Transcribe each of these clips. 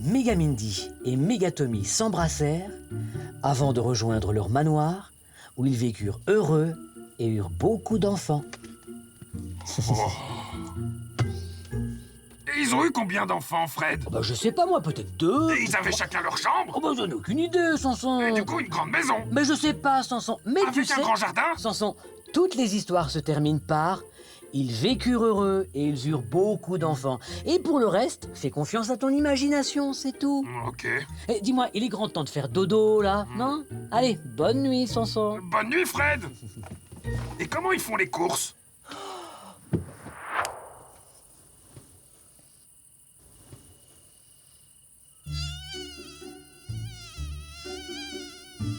Mégamindy et Mégatommy s'embrassèrent avant de rejoindre leur manoir où ils vécurent heureux et eurent beaucoup d'enfants. Et ils ont eu combien d'enfants, Fred? Oh bah je sais pas moi, peut-être 2. Et ils avaient chacun leur chambre? Oh bah j'en ai aucune idée, Sanson. Et du coup, une grande maison? Mais je sais pas, Sanson. Mais tu Avec sais, un grand jardin? Sanson, toutes les histoires se terminent par ils vécurent heureux et ils eurent beaucoup d'enfants. Et pour le reste, fais confiance à ton imagination, c'est tout. Ok. Eh, dis-moi, il est grand temps de faire dodo, là, non? Allez, bonne nuit, Sanson. Bonne nuit, Fred! Et comment ils font les courses?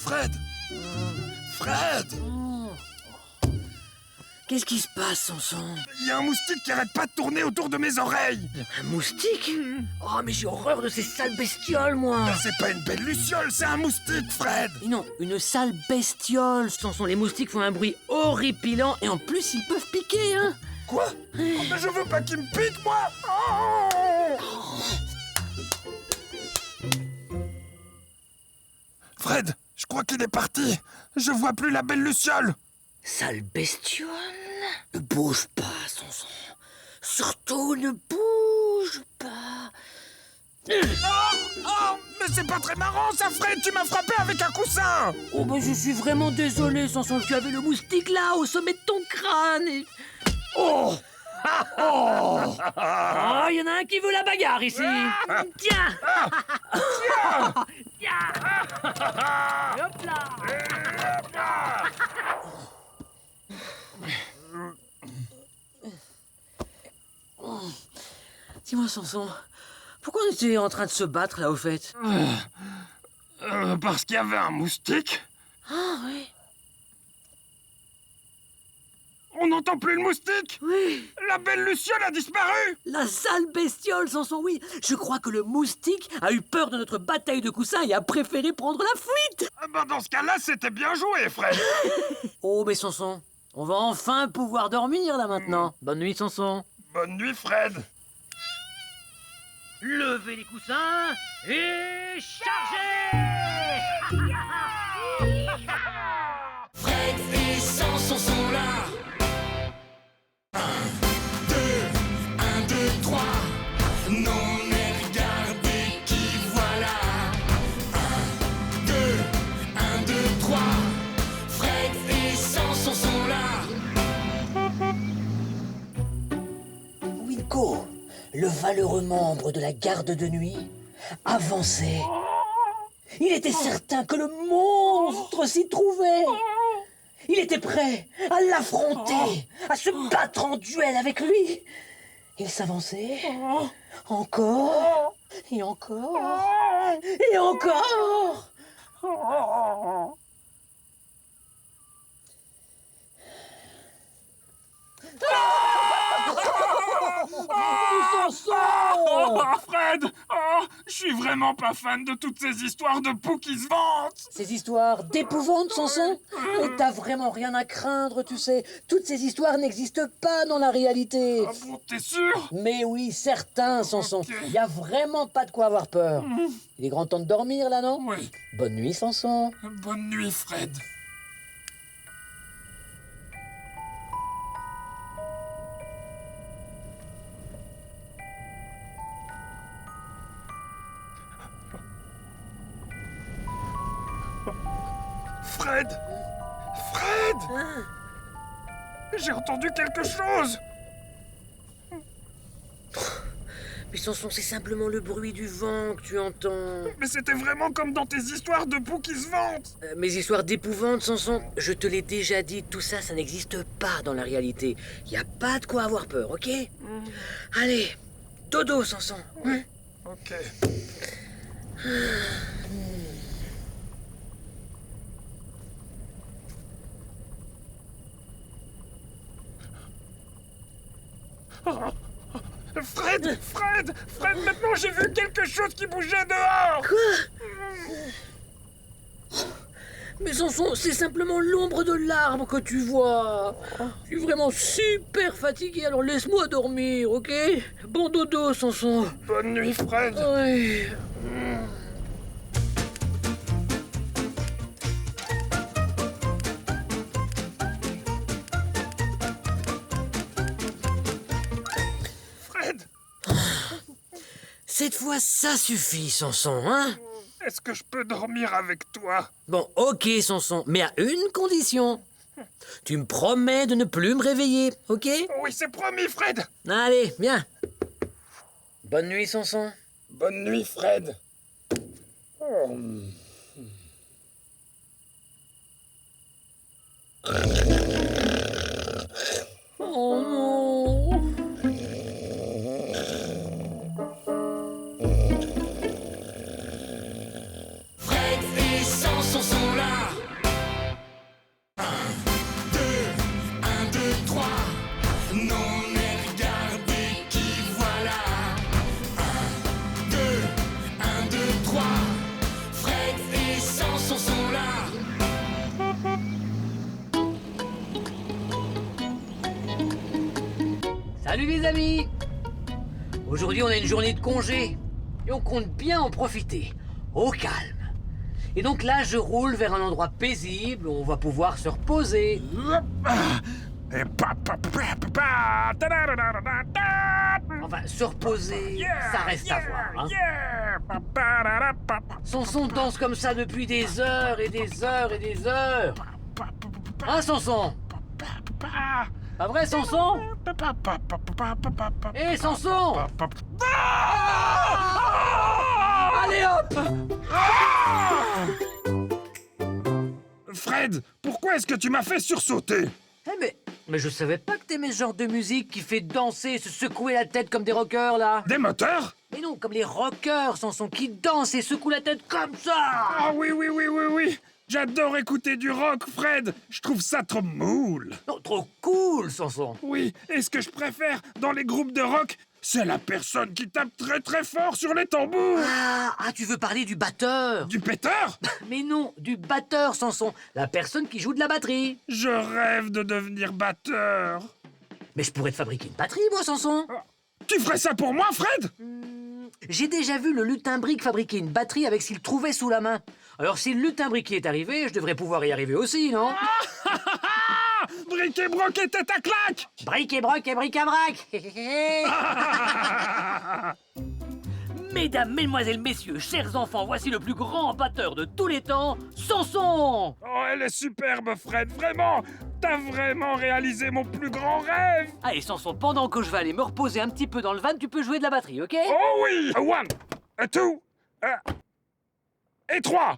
Fred! Fred! Qu'est-ce qui se passe, Sanson? Il y a un moustique qui arrête pas de tourner autour de mes oreilles! Un moustique? Oh, mais j'ai horreur de ces sales bestioles, moi. C'est pas une belle luciole, c'est un moustique, Fred! Mais non, une sale bestiole, Sanson. Les moustiques font un bruit horripilant et en plus, ils peuvent piquer, hein. Quoi? Oh, mais je veux pas qu'il me pique, moi! Oh! Fred, je crois qu'il est parti. Je vois plus la belle luciole. Sale bestiole. Ne bouge pas, Sanson. Surtout ne bouge pas. Oh, mais c'est pas très marrant, ça, Fred. Tu m'as frappé avec un coussin. Oh, bah je suis vraiment désolé, Sanson. Tu avais le moustique là, au sommet de ton crâne. Et... Oh! Oh! Oh, il y en a un qui veut la bagarre ici. Tiens! Tiens! Hop là! Dis-moi, Sanson, pourquoi on était en train de se battre là au fait? Parce qu'il y avait un moustique. Ah oui. On n'entend plus le moustique. Oui. La belle luciole a disparu. La sale bestiole, Sanson, oui. Je crois que le moustique a eu peur de notre bataille de coussins et a préféré prendre la fuite. Dans ce cas-là, c'était bien joué, Fred. Oh, mais Sanson, on va enfin pouvoir dormir là maintenant. Bonne nuit, Sanson. Bonne nuit, Fred. Levez les coussins et chargez! Fred et Sanson sont là. 1, 2, 3. Non, mais regardez qui voilà. 1, 2, 1, 2, 3. Fred et Sanson sont là. Wilco, le valeureux membre de la garde de nuit, avançait. Il était certain que le monstre s'y trouvait. Il était prêt à l'affronter, à se battre en duel avec lui. Il s'avançait, encore, et encore, et encore. Oh, Fred! Oh, je suis vraiment pas fan de toutes ces histoires de poux qui se vantent! Ces histoires d'épouvante, Sanson? Mais t'as vraiment rien à craindre, tu sais. Toutes ces histoires n'existent pas dans la réalité. Ah bon, t'es sûr? Mais oui, certains, Sanson. Ok. Y a vraiment pas de quoi avoir peur. Il est grand temps de dormir, là, non? Oui. Bonne nuit, Sanson. Bonne nuit, Fred. Fred! Fred! J'ai entendu quelque chose! Mais Sanson, c'est simplement le bruit du vent que tu entends. Mais c'était vraiment comme dans tes histoires de poux qui se vantent! Mes histoires d'épouvante, Sanson, je te l'ai déjà dit, tout ça, ça n'existe pas dans la réalité. Y a pas de quoi avoir peur, ok? Allez, dodo, Sanson. Hein? Ok. Fred! Fred! Fred, maintenant j'ai vu quelque chose qui bougeait dehors! Quoi? Mais Samson, c'est simplement l'ombre de l'arbre que tu vois. Je suis vraiment super fatigué, alors laisse-moi dormir, ok? Bon dodo, Samson. Bonne nuit, Fred. Ouais. Fred, Cette fois, ça suffit, Samson, hein? est-ce que je peux dormir avec toi? Bon, ok, Samson, mais à une condition. Tu me promets de ne plus me réveiller, ok? Oui, c'est promis, Fred. Allez, viens. Bonne nuit, Samson. Bonne nuit, Fred. Oh non. Fred et Samson sont là. 1, 2, 1, 2, 3. Non, mais regardez qui voilà. 1, 2, 1, 2, 3. Fred et Samson sont là. Salut les amis. Aujourd'hui, on a une journée de congé. Et on compte bien en profiter. Au calme. Et donc là, je roule vers un endroit paisible où on va pouvoir se reposer. Et Enfin, se reposer, ça reste à voir, hein. Samson danse comme ça depuis des heures et des heures et des heures. Hein, Samson? Pas vrai, Samson? Hé, Samson! Allez, hop! Fred, pourquoi est-ce que tu m'as fait sursauter? Mais je savais pas que t'aimais ce genre de musique qui fait danser, se secouer la tête comme des rockers, là. Des moteurs? Mais non, comme les rockers, Samson, qui dansent et secouent la tête comme ça. Ah oui, oui, oui, oui, oui. J'adore écouter du rock, Fred. Je trouve ça trop moule. Non, trop cool, Samson. Oui, et ce que je préfère dans les groupes de rock, c'est la personne qui tape très très fort sur les tambours. Ah, tu veux parler du batteur? Du péteur? Mais non, du batteur, Samson. La personne qui joue de la batterie. Je rêve de devenir batteur. Mais je pourrais te fabriquer une batterie, moi, Samson. Tu ferais ça pour moi, Fred? J'ai déjà vu le lutin-brique fabriquer une batterie avec ce qu'il trouvait sous la main. Alors si le lutin-brique est arrivé, je devrais pouvoir y arriver aussi, non? Bric et broc et tête à claque. Bric et broc et bric-à-brac. Mesdames, mesdemoiselles, messieurs, chers enfants, voici le plus grand batteur de tous les temps, Samson. Oh, elle est superbe, Fred, vraiment. T'as vraiment réalisé mon plus grand rêve. Allez, Samson, pendant que je vais aller me reposer un petit peu dans le van, tu peux jouer de la batterie, ok? Oh oui. 1, 2, et 3.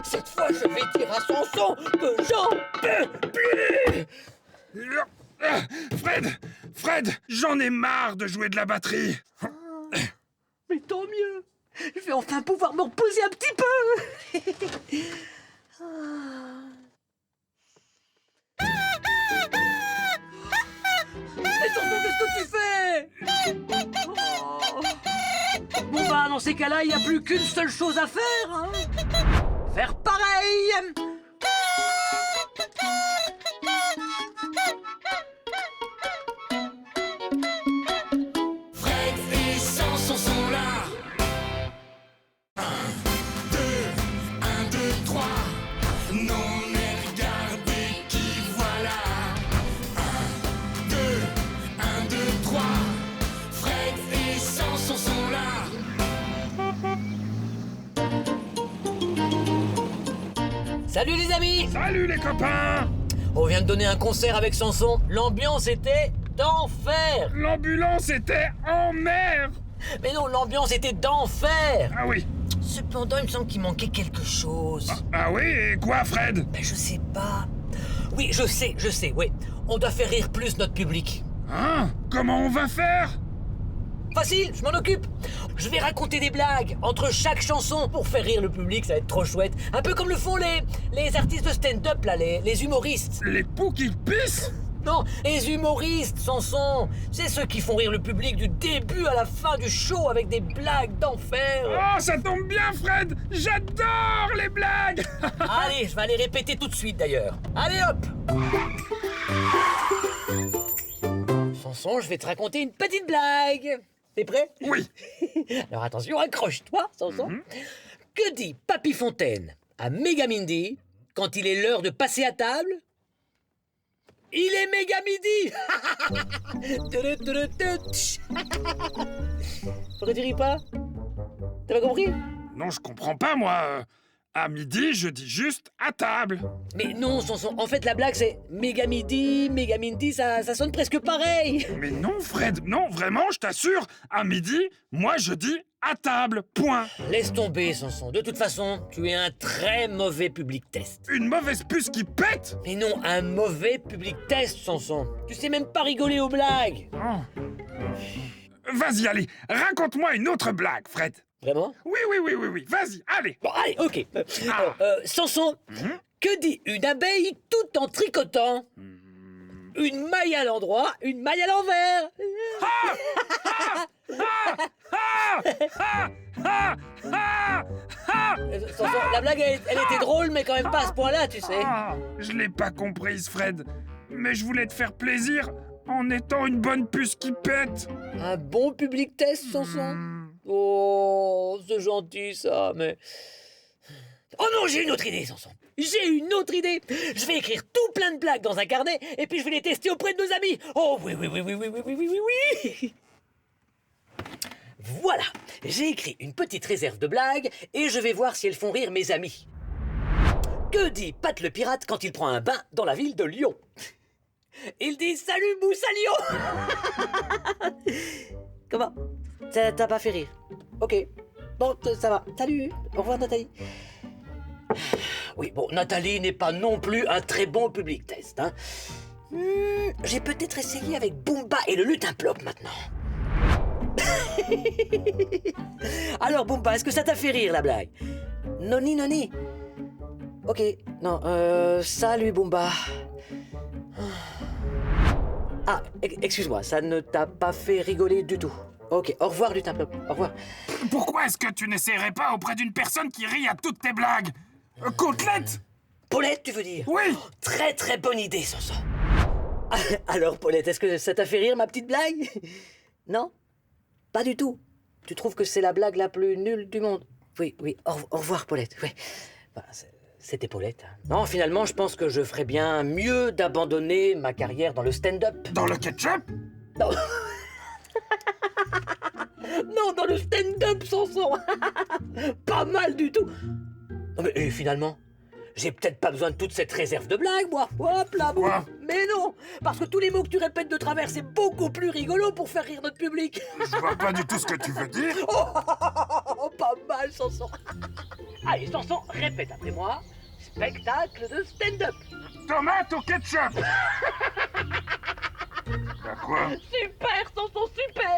Cette fois, je vais dire à Samson que j'en peux plus. Fred, j'en ai marre de jouer de la batterie. Mais tant mieux. Je vais enfin pouvoir me reposer un petit peu. Mais Samson, qu'est-ce que tu fais? Oh. Bon bah, dans ces cas-là, il n'y a plus qu'une seule chose à faire, hein. Faire pareil. Fred et Samson sont là. 1, 2, 1, 2, 3. Non, mais regardez qui voilà. 1, 2, 1, 2, 3. Fred et Samson sont là. Salut les amis! Salut les copains! On vient de donner un concert avec Samson. L'ambiance était d'enfer! L'ambulance était en mer! Mais non, l'ambiance était d'enfer! Ah oui. Cependant, il me semble qu'il manquait quelque chose. Ah oui, et quoi, Fred? Ben, je sais pas. Oui, je sais, oui. On doit faire rire plus notre public. Hein? Comment on va faire? Facile, je m'en occupe. Je vais raconter des blagues entre chaque chanson pour faire rire le public, ça va être trop chouette. Un peu comme le font les artistes de stand-up, là, les humoristes. Les poux qui pissent? Non, les humoristes, Samson. C'est ceux qui font rire le public du début à la fin du show avec des blagues d'enfer. Oh, ça tombe bien, Fred! J'adore les blagues! Allez, je vais aller répéter tout de suite d'ailleurs. Allez hop! Samson, je vais te raconter une petite blague. T'es prêt? Oui. Alors attention, accroche-toi, Samson. Que dit Papy Fontaine à Mégamindy quand il est l'heure de passer à table? Il est Mégamidi! Pourquoi tu ris pas? T'as pas compris? Non, je comprends pas, moi. À midi, je dis juste à table. Mais non, Samson, en fait la blague c'est Mégamidi, Mégamindy, ça sonne presque pareil. Mais non, Fred, non, vraiment, je t'assure. À midi, moi, je dis à table, point. Laisse tomber, Samson. De toute façon, tu es un très mauvais public test. Une mauvaise puce qui pète? Mais non, un mauvais public test, Samson. Tu sais même pas rigoler aux blagues. Oh. Vas-y, allez, raconte-moi une autre blague, Fred. Vraiment? Oui, vas-y, allez. Bon, allez, ok. Ah. Samson, que dit une abeille tout en tricotant? Une maille à l'endroit, une maille à l'envers. Samson, la blague, elle était drôle, mais quand même pas à ce point-là, tu sais. Ah, je l'ai pas comprise, Fred. Mais je voulais te faire plaisir en étant une bonne puce qui pète. Un bon public test, Samson? Oh, c'est gentil ça, mais... Oh non, j'ai une autre idée, Samson. J'ai une autre idée. Je vais écrire tout plein de blagues dans un carnet et puis je vais les tester auprès de nos amis. Oh oui. Voilà, j'ai écrit une petite réserve de blagues et je vais voir si elles font rire mes amis. Que dit Pat le pirate quand il prend un bain dans la ville de Lyon? Il dit salut Moussalio. Comment? T'as pas fait rire? Ok. Bon, ça va. Salut. Au revoir, Nathalie. Oui, bon, Nathalie n'est pas non plus un très bon public test, hein. J'ai peut-être essayé avec Boomba et le lutin plop maintenant. Alors, Boomba, est-ce que ça t'a fait rire, la blague? Noni. Ok, non, salut, Boomba. Ah, excuse-moi, ça ne t'a pas fait rigoler du tout. Ok, au revoir, lutin plop. Au revoir. Pourquoi est-ce que tu n'essaierais pas auprès d'une personne qui rit à toutes tes blagues? Côtelette? Paulette, tu veux dire? Oui. Très très bonne idée, Samson. Alors, Paulette, est-ce que ça t'a fait rire, ma petite blague? Non? Pas du tout. Tu trouves que c'est la blague la plus nulle du monde? Oui, au revoir, Paulette. Oui. Bah, c'était Paulette. Non, finalement, je pense que je ferais bien mieux d'abandonner ma carrière dans le stand-up. Dans le ketchup? Non. Non, dans le stand-up, Samson. Pas mal du tout. Non, mais et finalement, j'ai peut-être pas besoin de toute cette réserve de blagues, moi. Hop là, bon. Quoi? Mais non, parce que tous les mots que tu répètes de travers, c'est beaucoup plus rigolo pour faire rire notre public. Je vois pas du tout ce que tu veux dire. Oh, pas mal, Samson. Allez, Samson, répète après moi. Spectacle de stand-up. Tomate au ketchup. Bah quoi? Super, Samson, super.